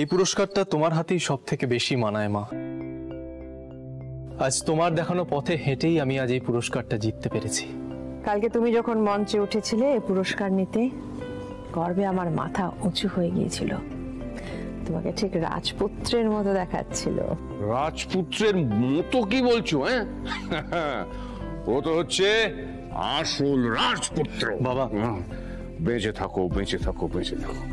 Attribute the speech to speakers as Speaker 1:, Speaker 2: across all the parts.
Speaker 1: এই পুরস্কারটা তোমার হাতেই সব থেকে বেশি মানায় মা। আজ তোমার দেখানো পথে হেঁটেই আমি আজ এই পুরস্কারটা জিততে পেরেছি।
Speaker 2: কালকে তুমি যখন মঞ্চে উঠেছিলে এই পুরস্কার নিতে, গর্বে আমার মাথা উঁচু হয়ে গিয়েছিল। তোমাকে ঠিক রাজপুত্রের মতো দেখাচ্ছিল।
Speaker 3: রাজপুত্রের মতো কি বলছো? হ্যাঁ, ও তো হচ্ছে আসল রাজপুত্র।
Speaker 1: বাবা,
Speaker 3: বেঁচে থাকো, বেঁচে থাকো, বেঁচে থাকো।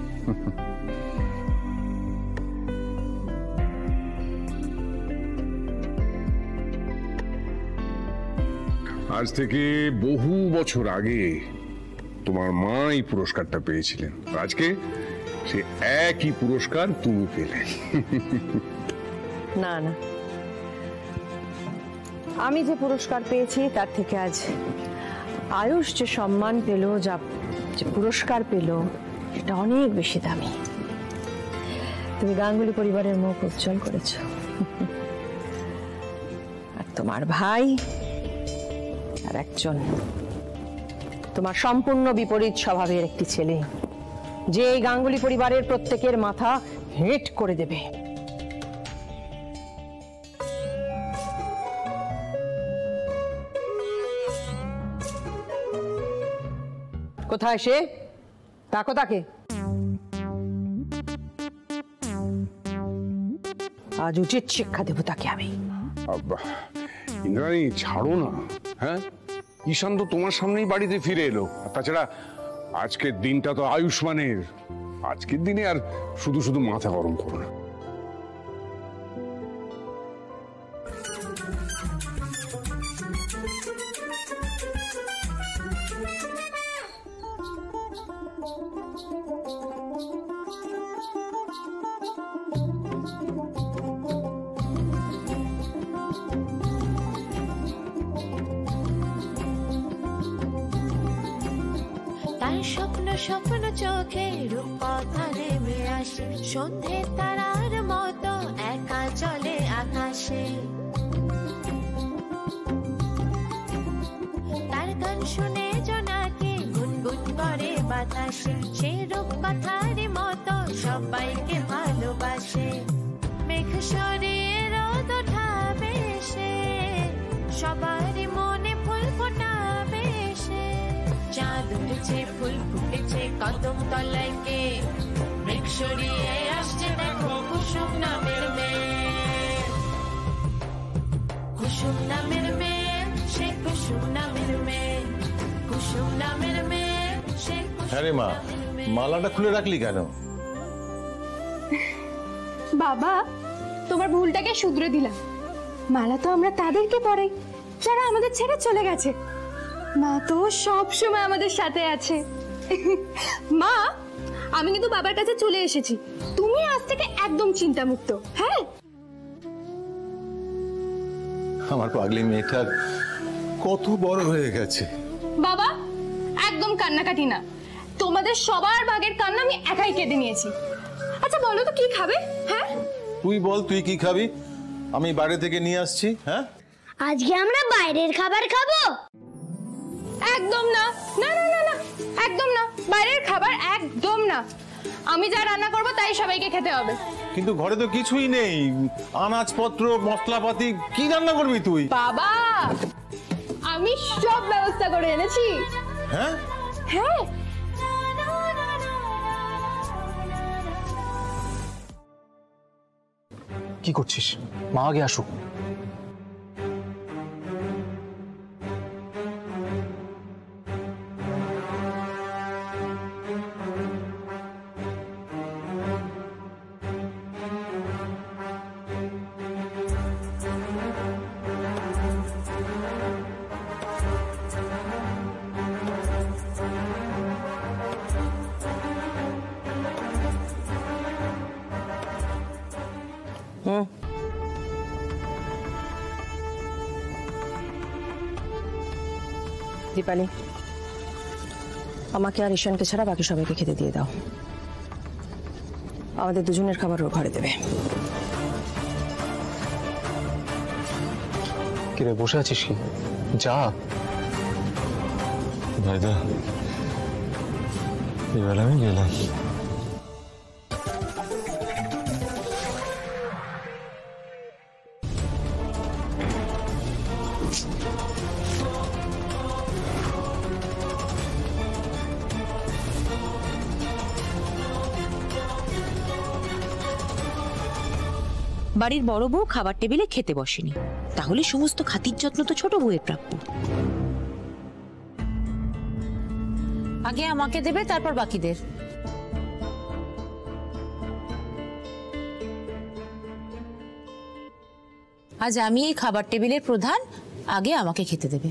Speaker 3: আজ থেকে বহু বছর আগে তোমার মা এই পুরস্কারটা পেয়েছিলেন, আজকে সে একই পুরস্কার তুমি পেলে।
Speaker 2: না না, আমি যে পুরস্কার পেয়েছি তার থেকে আজ আয়ুষ যে সম্মান পেল, যে পুরস্কার পেল, সেটা অনেক বেশি দামি। তুমি গাঙ্গুলি পরিবারের মুখ উজ্জ্বল করেছ। আর তোমার ভাই আর একজন তোমার সম্পূর্ণ বিপরীত স্বভাবের একটি ছেলে, যে এই গাঙ্গুলি পরিবারের প্রত্যেকের মাথা হেঁট করে দেবে। কোথায় সে? ডাকো তাকে। আজ উচিত শিক্ষা দেব তাকে আমি।
Speaker 3: ইন্দ্রাণী, ছাড়ো না। হ্যাঁ, ঈশান তো তোমার সামনেই বাড়িতে ফিরে এলো। তাছাড়া আজকের দিনটা তো আয়ুষ্মানের। আজকের দিনে আর শুধু শুধু মাথা গরম করো না।
Speaker 4: স্বপ্ন স্বপ্ন চোখে রূপকথা নেমে আসে, সন্ধে তারার মতো একা চলে আকাশে। তার গান শুনে জোনাকি গুনগুন করে বাতাসে, সে রূপকথার মতো সবাইকে ভালোবাসে। মেঘ সরিয়ে রোদ ওঠাবে সে, সবারই মনে ফুল ফোটাবে সে। চাঁদ উঠেছে, ফুল ফুটেছে কদম তলায় কে, মেঘ সরিয়ে আসছে দেখো কুসুম নামের মেয়ে। কুসুম নামের মেয়ে, সে কুসুম নামের মেয়ে, কুসুম নামের মেয়ে, সে কুসুম নামের মেয়ে।
Speaker 5: মালাটা খুলে রাখলি কেন?
Speaker 6: বাবা, তোমার ভুলটাকে শুধরে দিলাম। মালা তো আমরা তাদেরকে পরাই যারা আমাদের ছেড়ে চলে গেছে। মা তো সব সময় আমাদের সাথে আছে। মা, আমি কিন্তু বাবার কাছে চলে এসেছি। তুমি আজ থেকে একদম চিন্তামুক্ত। হ্যাঁ,
Speaker 5: আমার পাগলি মেয়েটার কত বড় হয়ে গেছে।
Speaker 6: বাবা একদম কান্নাকাটি না। তোমাদের সবার ভাগের কান্না আমি একাই কেঁদে নিয়েছি। আচ্ছা বলো তো কি খাবে? হ্যাঁ,
Speaker 5: তুই বল, তুই কি খাবি? আমি বাইরে থেকে নিয়ে আসছি। হ্যাঁ,
Speaker 7: আজকে আমরা বাইরের খাবার খাবো?
Speaker 6: একদম না, না না না না, একদম না, বাইরের খাবার একদম না। আমি যা রান্না করবো তাই সবাইকে খেতে হবে।
Speaker 5: কিন্তু ঘরে তো কিছুই নেই, আনাজপত্র মশলাপাতি, কি রান্না করবি তুই?
Speaker 6: বাবা, আমি সব ব্যবস্থা করে এনেছি।
Speaker 5: হ্যাঁ
Speaker 6: হ্যাঁ,
Speaker 1: কি করছিস? মা আগে আসুক।
Speaker 2: দীপালি, আমাকে আর ঈশানকে ছাড়া বাকি সবাইকে খেতে দিয়ে দাও। আমাদের দুজনের খাবার ও ঘরে দেবে।
Speaker 1: কিরে বসে আছিস কি? যা।
Speaker 5: ভাইদা, এবার আমি গেলাম।
Speaker 8: বাড়ির বড় বউ খাবার টেবিলে খেতে বসেনি, তাহলে সমস্ত খাতির যত্ন তো ছোট বউয়ের প্রাপ্য। আগে আমাকে দেবে, তারপর বাকিদের। আজ আমি এই খাবার টেবিলের প্রধান, আগে আমাকে খেতে দেবে।